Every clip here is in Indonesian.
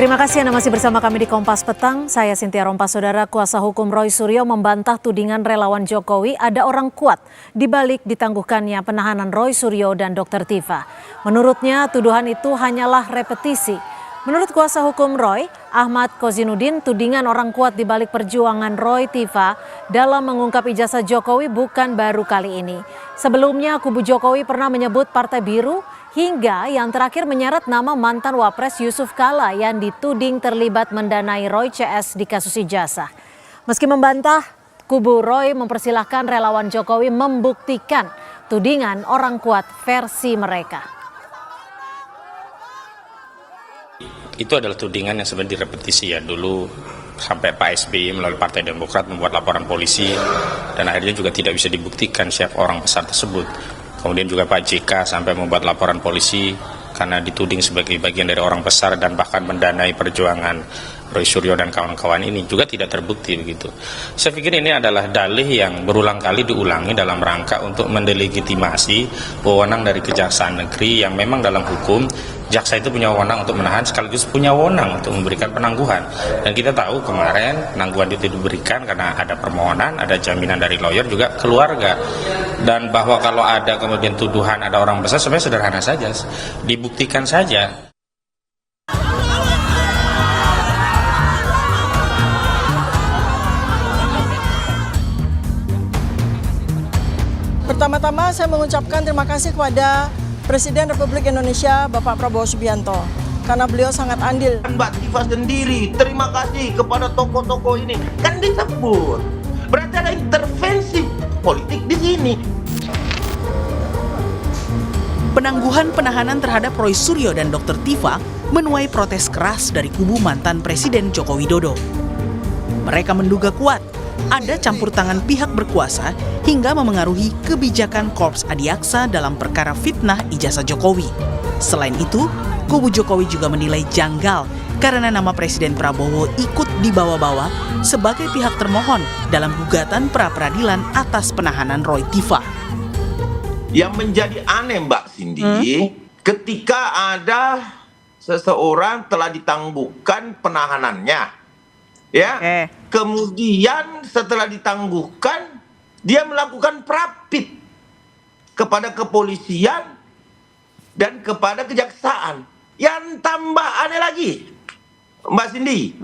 Terima kasih Anda masih bersama kami di Kompas Petang. Saya Cynthia Rompas. Saudara, kuasa hukum Roy Suryo membantah tudingan relawan Jokowi ada orang kuat di balik ditangguhkannya penahanan Roy Suryo dan Dr. Tifa. Menurutnya tuduhan itu hanyalah repetisi. Menurut kuasa hukum Roy, Ahmad Kozinudin, tudingan orang kuat di balik perjuangan Roy Tifa dalam mengungkap ijazah Jokowi bukan baru kali ini. Sebelumnya kubu Jokowi pernah menyebut Partai Biru, hingga yang terakhir menyeret nama mantan Wapres Yusuf Kala yang dituding terlibat mendanai Roy CS di kasus ijazah. Meski membantah, kubu Roy mempersilahkan relawan Jokowi membuktikan tudingan orang kuat versi mereka. Itu adalah tudingan yang sebenarnya direpetisi ya. Dulu sampai Pak SBY melalui Partai Demokrat membuat laporan polisi dan akhirnya juga tidak bisa dibuktikan siapa orang besar tersebut. Kemudian juga Pak JK sampai membuat laporan polisi karena dituding sebagai bagian dari orang besar dan bahkan mendanai perjuangan Roy Suryo dan kawan-kawan ini juga tidak terbukti begitu. Saya pikir ini adalah dalih yang berulang kali diulangi dalam rangka untuk mendelegitimasi wewenang dari Kejaksaan Negeri yang memang dalam hukum jaksa itu punya wewenang untuk menahan sekaligus punya wewenang untuk memberikan penangguhan. Dan kita tahu kemarin penangguhan itu diberikan karena ada permohonan, ada jaminan dari lawyer juga keluarga. Dan bahwa kalau ada kemudian tuduhan ada orang besar sebenarnya sederhana saja, dibuktikan saja. Pertama-tama saya mengucapkan terima kasih kepada Presiden Republik Indonesia Bapak Prabowo Subianto karena beliau sangat andil. Mbak Tifa sendiri terima kasih kepada tokoh-tokoh ini, kan disebut. Berarti ada intervensi politik di sini. Penangguhan penahanan terhadap Roy Suryo dan Dr. Tifa menuai protes keras dari kubu mantan Presiden Joko Widodo. Mereka menduga kuat ada campur tangan pihak berkuasa hingga memengaruhi kebijakan Korps Adiaksa dalam perkara fitnah ijazah Jokowi. Selain itu, kubu Jokowi juga menilai janggal karena nama Presiden Prabowo ikut dibawa-bawa sebagai pihak termohon dalam gugatan pra-peradilan atas penahanan Roy Tifa. Yang menjadi aneh Mbak Cindy, ketika ada seseorang telah ditangguhkan penahanannya, ya, kemudian setelah ditangguhkan dia melakukan prapit kepada kepolisian dan kepada kejaksaan. Yang tambah aneh lagi, Mbak Cindy,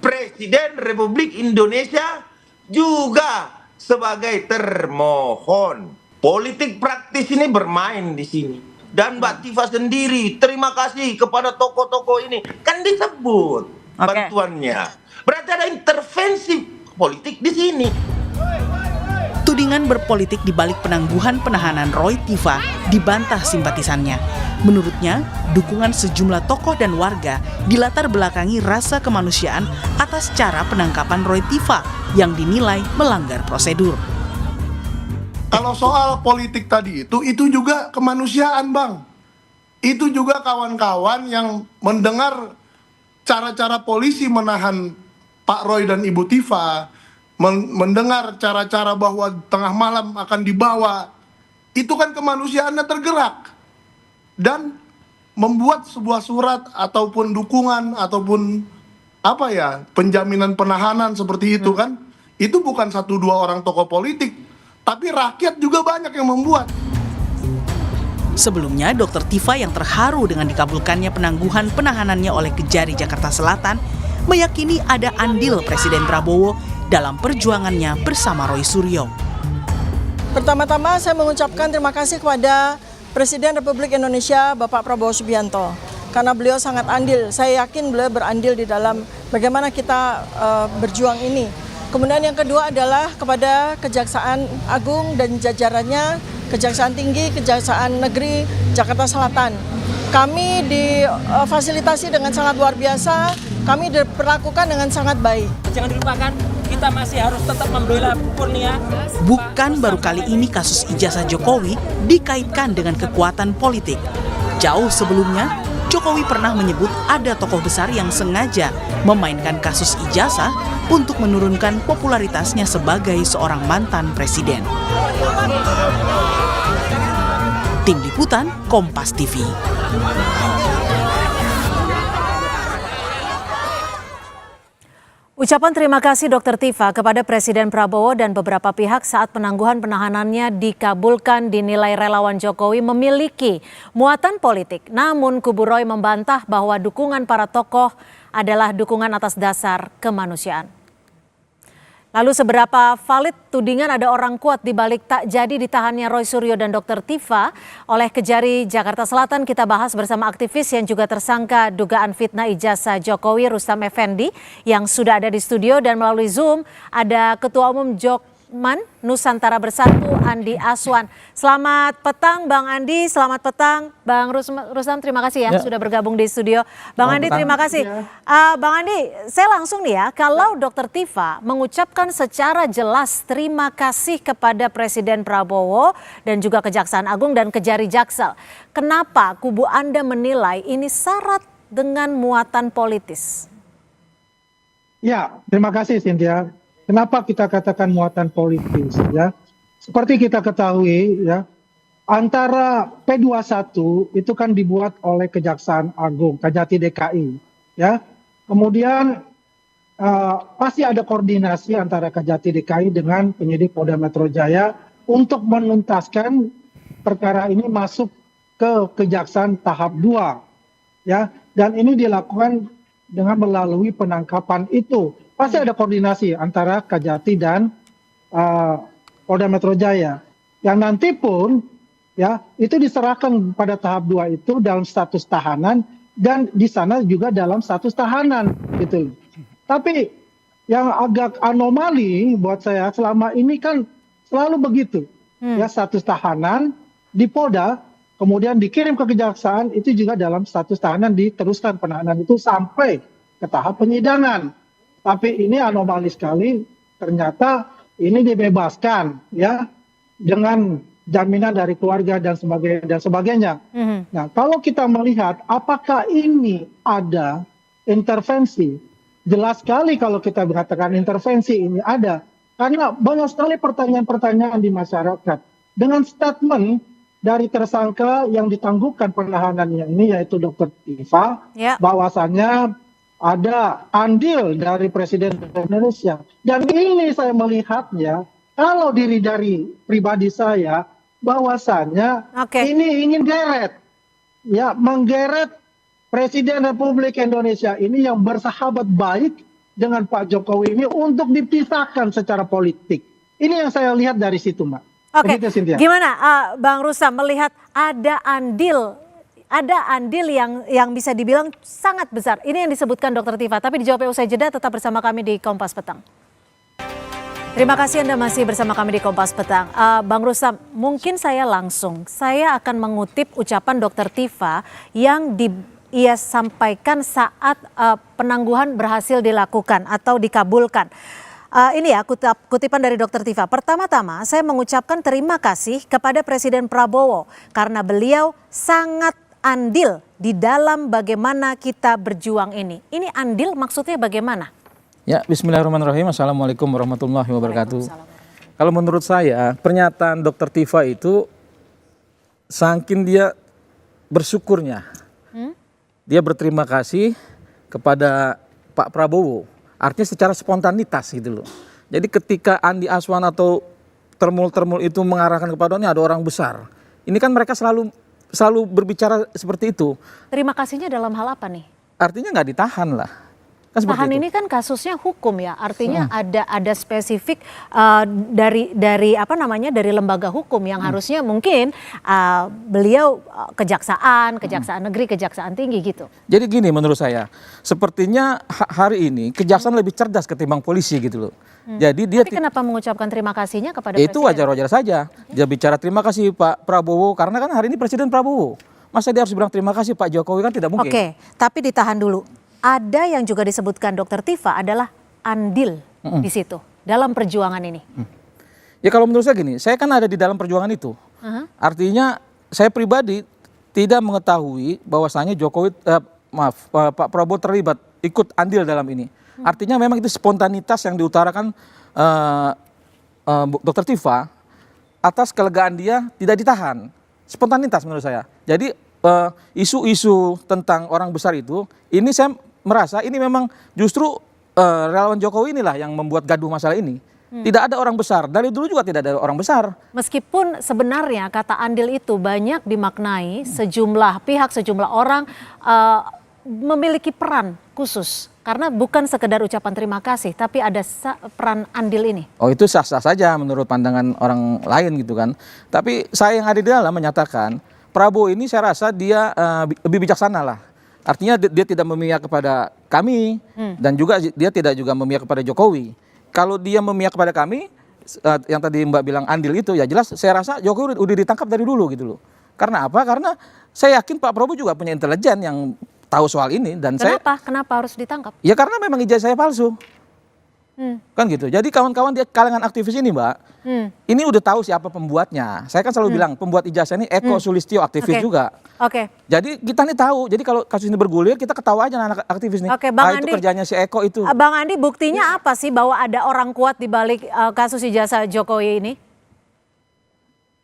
Presiden Republik Indonesia juga sebagai termohon. Politik praktis ini bermain di sini. Dan Mbak Tifa sendiri terima kasih kepada tokoh-tokoh ini, kan disebut bantuannya. Berarti ada intervensi politik di sini. Tudingan berpolitik di balik penangguhan penahanan Roy Tifa dibantah simpatisannya. Menurutnya, dukungan sejumlah tokoh dan warga dilatar belakangi rasa kemanusiaan atas cara penangkapan Roy Tifa yang dinilai melanggar prosedur. Kalau soal politik tadi itu juga kemanusiaan, Bang. Itu juga kawan-kawan yang mendengar cara-cara polisi menahan Pak Roy dan Ibu Tifa, mendengar cara-cara bahwa tengah malam akan dibawa, itu kan kemanusiaannya tergerak. Dan membuat sebuah surat ataupun dukungan ataupun penjaminan penahanan seperti itu kan, itu bukan 1-2 orang tokoh politik, tapi rakyat juga banyak yang membuat. Sebelumnya, Dr. Tifa yang terharu dengan dikabulkannya penangguhan penahanannya oleh Kejari Jakarta Selatan meyakini ada andil Presiden Prabowo dalam perjuangannya bersama Roy Suryo. Pertama-tama saya mengucapkan terima kasih kepada Presiden Republik Indonesia Bapak Prabowo Subianto karena beliau sangat andil. Saya yakin beliau berandil di dalam bagaimana kita berjuang ini. Kemudian yang kedua adalah kepada Kejaksaan Agung dan jajarannya, Kejaksaan Tinggi, Kejaksaan Negeri Jakarta Selatan. Kami difasilitasi dengan sangat luar biasa, kami diperlakukan dengan sangat baik. Jangan dilupakan, kita masih harus tetap membela Kurnia. Bukan baru kali ini kasus ijazah Jokowi dikaitkan dengan kekuatan politik. Jauh sebelumnya, Jokowi pernah menyebut ada tokoh besar yang sengaja memainkan kasus ijazah untuk menurunkan popularitasnya sebagai seorang mantan presiden. Tim Liputan Kompas TV. Ucapan terima kasih Dr. Tifa kepada Presiden Prabowo dan beberapa pihak saat penangguhan penahanannya dikabulkan dinilai relawan Jokowi memiliki muatan politik. Namun kubu Roy membantah bahwa dukungan para tokoh adalah dukungan atas dasar kemanusiaan. Lalu seberapa valid tudingan ada orang kuat di balik tak jadi ditahannya Roy Suryo dan Dr. Tifa oleh Kejari Jakarta Selatan? Kita bahas bersama aktivis yang juga tersangka dugaan fitnah ijazah Jokowi, Rustam Effendi, yang sudah ada di studio, dan melalui Zoom ada Ketua Umum Jokman Nusantara Bersatu, Andi Aswan. Selamat petang Bang Andi, selamat petang Bang Rustam, terima kasih ya sudah bergabung di studio. Bang Andi, terima kasih. Bang Andi, saya langsung nih ya, kalau Dr. Tifa mengucapkan secara jelas terima kasih kepada Presiden Prabowo dan juga Kejaksaan Agung dan Kejari Jaksel, kenapa kubu Anda menilai ini syarat dengan muatan politis? Ya, terima kasih Cynthia. Kenapa kita katakan muatan politis ya? Seperti kita ketahui ya, antara P21 itu kan dibuat oleh Kejaksaan Agung, Kejati DKI ya. Kemudian pasti ada koordinasi antara Kejati DKI dengan penyidik Polda Metro Jaya untuk menuntaskan perkara ini masuk ke Kejaksaan tahap 2 ya. Dan ini dilakukan dengan melalui penangkapan itu. Pasti ada koordinasi antara Kejati dan Polda Metro Jaya. Yang nanti pun ya itu diserahkan pada tahap 2 itu dalam status tahanan, dan di sana juga dalam status tahanan gitu. Tapi yang agak anomali buat saya selama ini kan selalu begitu. Ya, status tahanan di Polda, kemudian dikirim ke kejaksaan, itu juga dalam status tahanan diteruskan penahanan itu sampai ke tahap penyidangan. Tapi ini anomali sekali, ternyata ini dibebaskan ya dengan jaminan dari keluarga dan sebagainya. Nah, kalau kita melihat apakah ini ada intervensi, jelas sekali kalau kita mengatakan intervensi ini ada, karena banyak sekali pertanyaan-pertanyaan di masyarakat dengan statement dari tersangka yang ditangguhkan penahanannya ini, yaitu Dr. Tifa, bahwasannya ada andil dari Presiden Indonesia. Dan ini saya melihatnya, kalau diri dari pribadi saya, bahwasannya ini ingin geret, ya, menggeret Presiden Republik Indonesia ini yang bersahabat baik dengan Pak Jokowi ini untuk dipisahkan secara politik. Ini yang saya lihat dari situ, Mbak. Begitu, Cynthia. Gimana Bang Rustam melihat ada andil yang bisa dibilang sangat besar. Ini yang disebutkan Dr. Tifa, tapi dijawab usai jeda. Tetap bersama kami di Kompas Petang. Terima kasih Anda masih bersama kami di Kompas Petang. Bang Rustam, mungkin saya akan mengutip ucapan Dr. Tifa yang ia sampaikan saat penangguhan berhasil dilakukan atau dikabulkan. Ini ya kutipan dari Dr. Tifa. Pertama-tama saya mengucapkan terima kasih kepada Presiden Prabowo karena beliau sangat andil di dalam bagaimana kita berjuang ini. Ini andil maksudnya bagaimana? Ya, bismillahirrahmanirrahim. Assalamualaikum warahmatullahi wabarakatuh. Kalau menurut saya, pernyataan Dr. Tifa itu saking dia bersyukurnya. Dia berterima kasih kepada Pak Prabowo. Artinya secara spontanitas gitu loh. Jadi ketika Andi Aswan atau termul-termul itu mengarahkan kepada ini ada orang besar. Ini kan mereka selalu berbicara seperti itu. Terima kasihnya dalam hal apa nih? Artinya nggak ditahan lah. Tahan ini kan kasusnya hukum ya, artinya ada spesifik dari dari lembaga hukum yang harusnya mungkin beliau kejaksaan negeri, kejaksaan tinggi gitu. Jadi gini menurut saya, sepertinya hari ini kejaksaan lebih cerdas ketimbang polisi gitu loh. Jadi dia kenapa mengucapkan terima kasihnya kepada itu wajar-wajar saja. Dia bicara terima kasih Pak Prabowo karena kan hari ini Presiden Prabowo. Masa dia harus bilang terima kasih Pak Jokowi, kan tidak mungkin. Oke, tapi ditahan dulu. Ada yang juga disebutkan Dr. Tifa adalah andil di situ dalam perjuangan ini. Ya kalau menurut saya gini, saya kan ada di dalam perjuangan itu. Artinya saya pribadi tidak mengetahui bahwasanya Pak Prabowo terlibat ikut andil dalam ini. Artinya memang itu spontanitas yang diutarakan Dr. Tifa atas kelegaan dia tidak ditahan. Spontanitas menurut saya. Jadi isu-isu tentang orang besar itu, ini saya merasa ini memang justru relawan Jokowi inilah yang membuat gaduh masalah ini. Tidak ada orang besar, dari dulu juga tidak ada orang besar. Meskipun sebenarnya kata andil itu banyak dimaknai sejumlah pihak, sejumlah orang memiliki peran khusus. Karena bukan sekedar ucapan terima kasih, tapi ada peran andil ini. Oh, itu sah-sah saja menurut pandangan orang lain gitu kan. Tapi saya yang ada di dalam menyatakan Prabowo ini saya rasa dia lebih bijaksana lah. Artinya dia tidak memihak kepada kami dan juga dia tidak juga memihak kepada Jokowi. Kalau dia memihak kepada kami, yang tadi Mbak bilang andil itu, ya jelas saya rasa Jokowi udah ditangkap dari dulu gitu loh. Karena apa? Karena saya yakin Pak Prabowo juga punya intelijen yang tahu soal ini dan Kenapa harus ditangkap? Ya karena memang ijazah saya palsu. Kan gitu. Jadi kawan-kawan di kalangan aktivis ini, Mbak, ini udah tahu siapa pembuatnya. Saya kan selalu bilang pembuat ijazah ini Eko Sulistyo, aktivis juga. Jadi kita nih tahu. Jadi kalau kasus ini bergulir, kita ketawa aja anak aktivis nih. Bang itu Andi, kerjanya si Eko itu. Bang Andi, buktinya apa sih bahwa ada orang kuat di balik kasus ijazah Jokowi ini?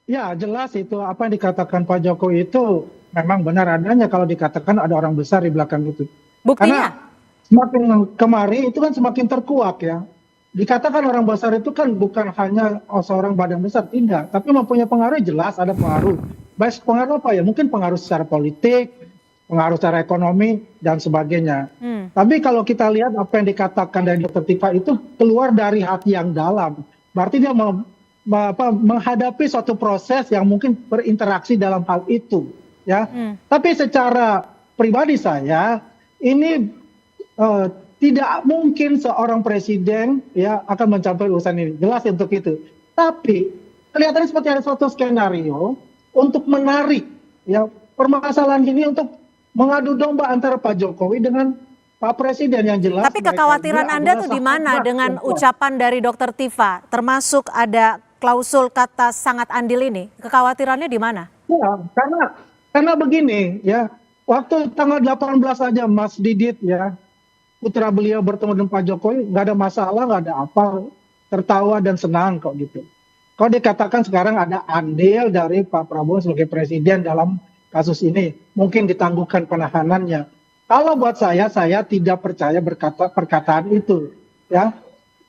Ya jelas itu apa yang dikatakan Pak Jokowi itu memang benar adanya kalau dikatakan ada orang besar di belakang itu. Buktinya? Karena semakin kemari itu kan semakin terkuak ya. Dikatakan orang besar itu kan bukan hanya seorang badan besar, tidak. Tapi mempunyai pengaruh jelas, ada pengaruh. Baik pengaruh apa ya? Mungkin pengaruh secara politik, pengaruh secara ekonomi, dan sebagainya. Tapi kalau kita lihat apa yang dikatakan dari Dr. Tifa itu keluar dari hati yang dalam. Berarti dia menghadapi suatu proses yang mungkin berinteraksi dalam hal itu. Ya. Tapi secara pribadi saya, ini tidak mungkin seorang presiden ya akan mencapai urusan ini, jelas untuk itu. Tapi kelihatannya seperti ada suatu skenario untuk menarik ya permasalahan ini untuk mengadu domba antara Pak Jokowi dengan Pak Presiden yang jelas. Tapi kekhawatiran Anda tuh di mana dengan ucapan dari Dr. Tifa, termasuk ada klausul kata sangat andil ini? Kekhawatirannya di mana? Ya, karena begini ya, waktu tanggal 18 aja Mas Didit ya, putra beliau bertemu dengan Pak Jokowi, nggak ada masalah, nggak ada apa, tertawa dan senang kok gitu. Kalau dikatakan sekarang ada andil dari Pak Prabowo sebagai presiden dalam kasus ini, mungkin ditangguhkan penahanannya. Kalau buat saya tidak percaya perkataan itu, ya.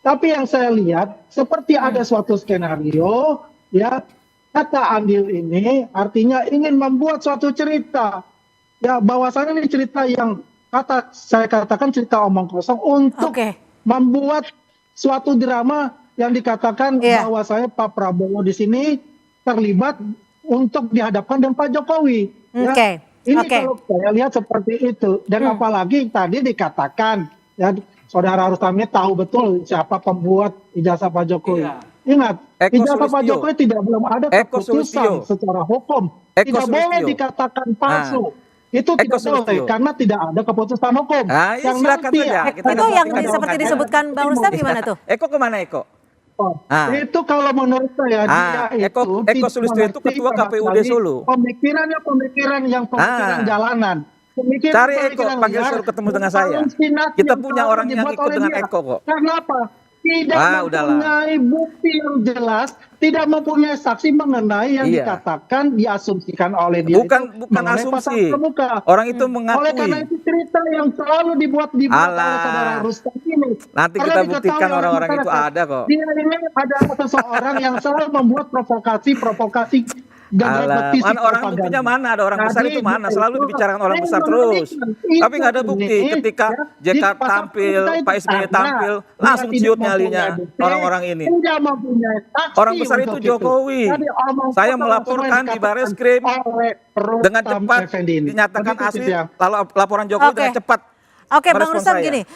Tapi yang saya lihat seperti ada suatu skenario, ya, kata andil ini artinya ingin membuat suatu cerita, ya, bahwasannya ini cerita yang saya katakan cerita omong kosong untuk membuat suatu drama yang dikatakan bahwa saya Pak Prabowo di sini terlibat untuk dihadapkan dengan Pak Jokowi. Ya. Ini kalau saya lihat seperti itu. Dan apalagi tadi dikatakan, ya Saudara Rustamnya tahu betul siapa pembuat ijazah Pak Jokowi. Ingat, ijazah Pak Jokowi belum ada keputusan secara hukum. Tidak boleh dikatakan palsu. Itu tidak boleh karena tidak ada keputusan hukum. Yang nanti itu yang seperti disebutkan Bang Rustam gimana tuh? Eko kemana Eko? Itu kalau menurut saya dia Eko Sulistyo itu ketua KPUD Solo. Pemikiran jalanan. Cari Eko, panggil suruh ketemu dengan saya. Kita punya orang yang ikut dengan Eko kok. Kenapa? Tidak mempunyai bukti yang jelas, tidak mempunyai saksi mengenai yang dikatakan diasumsikan oleh dia. Bukan asumsi. Orang itu mengakui. Oleh karena itu cerita yang selalu dibuat oleh Saudara Rustam ini. Nanti kita buktikan orang-orang itu ada kok. Dia ini ada seseorang yang selalu membuat provokasi dan repetisi orang buktinya mana? Ada orang besar itu mana? Selalu dibicarakan orang besar terus. Tapi nggak ada bukti. Ketika JK tampil, Pak SBY tampil, langsung ciut nyalinya orang-orang ini. Orang besar itu Jokowi. Saya melaporkan di Bareskrim dengan cepat, dinyatakan asli. Lalu laporan Jokowi dengan cepat. Oke, Bang Rustam gini,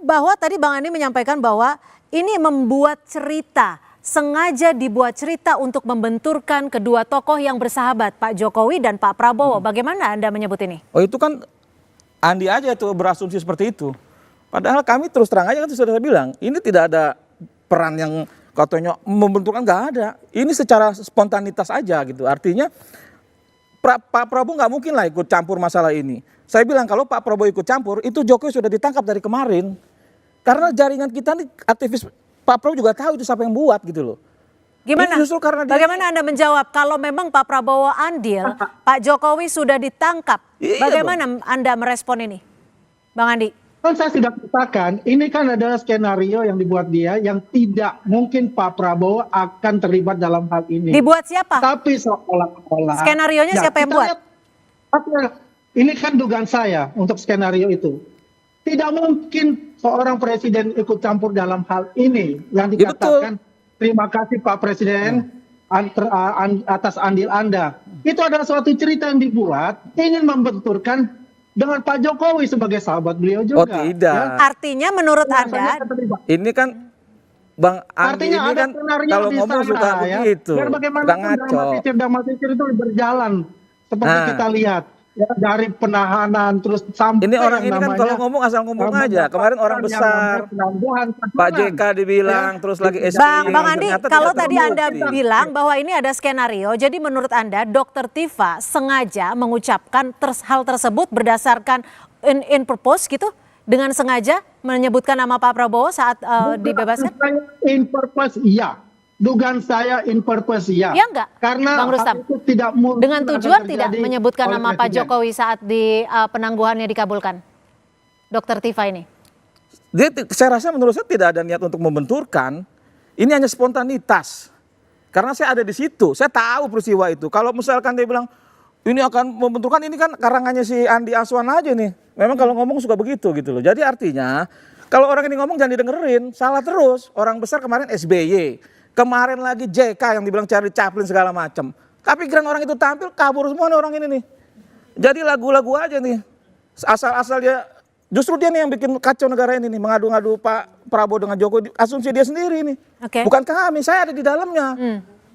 bahwa tadi Bang Andi menyampaikan bahwa ini membuat cerita. Sengaja dibuat cerita untuk membenturkan kedua tokoh yang bersahabat, Pak Jokowi dan Pak Prabowo. Bagaimana Anda menyebut ini? Oh itu kan Andi aja tuh berasumsi seperti itu. Padahal kami terus terang aja kan sudah saya bilang, ini tidak ada peran yang katanya membenturkan, nggak ada. Ini secara spontanitas aja gitu. Artinya Pak Prabowo nggak mungkin lah ikut campur masalah ini. Saya bilang kalau Pak Prabowo ikut campur, itu Jokowi sudah ditangkap dari kemarin. Karena jaringan kita nih aktivis Pak Prabowo juga tahu itu siapa yang buat gitu loh. Gimana? Bagaimana Anda menjawab kalau memang Pak Prabowo andil, Pak Jokowi sudah ditangkap? Bagaimana Anda merespon ini, Bang Andi? Kan saya sudah katakan, ini kan adalah skenario yang dibuat dia yang tidak mungkin Pak Prabowo akan terlibat dalam hal ini. Dibuat siapa? Tapi seolah-olah. Skenarionya siapa yang kita buat? Ini kan dugaan saya untuk skenario itu. Tidak mungkin seorang presiden ikut campur dalam hal ini yang Ya, dikatakan terima kasih Pak Presiden atas andil Anda. Itu adalah suatu cerita yang dibuat ingin membenturkan dengan Pak Jokowi sebagai sahabat beliau juga. Oh tidak. Artinya menurut Anda, Ini kan Bang Andi Artinya ini ada kan skenario kalau di ngomong sana, suka ya. begitu, Biar suka bagaimanapun ngaco. dramatisir itu berjalan seperti Nah. kita lihat ya, dari penahanan terus sampai Ini orang yang ini kan namanya, kalau ngomong asal ngomong aja. Kemarin orang yang besar, namanya penangguhan Pak tahanan. JK dibilang, terus lagi SBY. Bang Andi, ternyata kalau tidak tadi Anda terbukti. bilang bahwa ini ada skenario, jadi menurut Anda Dr. Tifa sengaja mengucapkan hal tersebut berdasarkan in purpose gitu? Dengan sengaja menyebutkan nama Pak Prabowo saat dibebaskan? Saya in purpose iya. Dugaan saya in purpose iya. Iya enggak, Karena Bang Rustam? hal itu tidak mungkin Dengan akan tujuan terjadi tidak menyebutkan oleh nama Pak presiden. Jokowi saat di penangguhannya dikabulkan? Dr. Tifa ini? Saya rasa menurut saya tidak ada niat untuk membenturkan. Ini hanya spontanitas. Karena saya ada di situ, saya tahu peristiwa itu. Kalau misalkan dia bilang ini akan membenturkan, ini kan karangannya si Andi Aswan aja nih. Memang kalau ngomong suka begitu gitu loh. Jadi artinya kalau orang ini ngomong jangan didengerin, salah terus. Orang besar kemarin SBY, kemarin lagi JK yang dibilang Charlie Chaplin segala macam. Tapi kira orang itu tampil kabur semua nih orang ini nih. Jadi lagu-lagu aja nih. Asal-asal dia, justru dia nih yang bikin kacau negara ini nih, mengadu-ngadu Pak Prabowo dengan Jokowi, asumsi dia sendiri nih. Oke. Bukan kami, saya ada di dalamnya.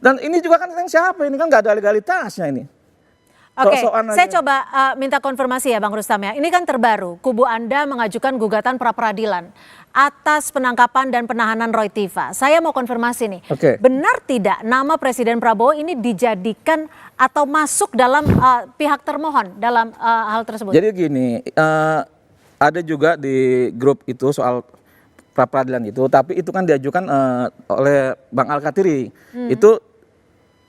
Dan ini juga kan yang siapa ini kan nggak ada legalitasnya ini. Oke, Sok-sokan saya aja. coba minta konfirmasi ya Bang Rustam ya. Ini kan terbaru, kubu Anda mengajukan gugatan pra-peradilan atas penangkapan dan penahanan Roy Tifa. Saya mau konfirmasi nih, Oke. benar tidak nama Presiden Prabowo ini dijadikan atau masuk dalam pihak termohon dalam hal tersebut? Jadi gini, ada juga di grup itu soal pra-peradilan itu, tapi itu kan diajukan oleh Bang Al-Katiri. Itu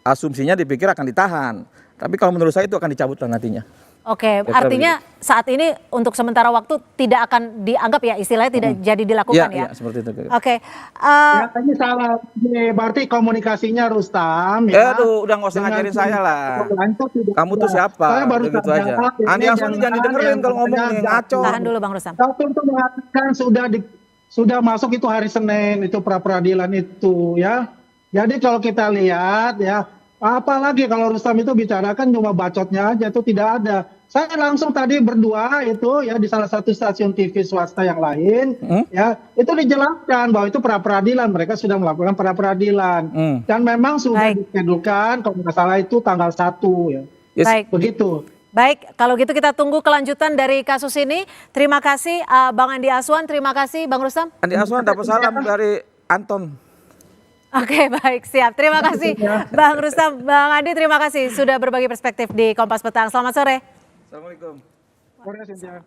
asumsinya dipikir akan ditahan. Tapi kalau menurut saya itu akan dicabut lah nantinya. Oke, artinya saat ini untuk sementara waktu tidak akan dianggap ya istilahnya tidak jadi dilakukan ya? Iya, seperti itu. Oke, Ya, ini salah. Berarti komunikasinya Rustam ya. Aduh, udah nggak usah ngajarin saya lah. Kamu tuh siapa? Saya baru Udah gitu sadar, aja. ini Andi Aswan ini jangan didengerin kalau ngomong nih, ngaco. tahan dulu Bang Rustam. Satu itu mengatakan sudah masuk itu hari Senin itu pra peradilan itu ya. Jadi kalau kita lihat ya, apalagi kalau Rustam itu bicarakan cuma bacotnya aja itu tidak ada. Saya langsung tadi berdua itu ya di salah satu stasiun TV swasta yang lain ya itu dijelaskan bahwa itu pra peradilan, mereka sudah melakukan pra peradilan dan memang sudah Baik. diskedulkan kalau nggak salah itu tanggal 1 ya. Yes. Baik. Begitu. Baik, kalau gitu kita tunggu kelanjutan dari kasus ini. Terima kasih Bang Andi Aswan, terima kasih Bang Rustam. Andi Aswan dapat salam dari Anton. Oke, baik, siap. Terima kasih Bang Rustam, Bang Andi, terima kasih sudah berbagi perspektif di Kompas Petang. Selamat sore. Assalamualaikum. Terima kasih, Cynthia.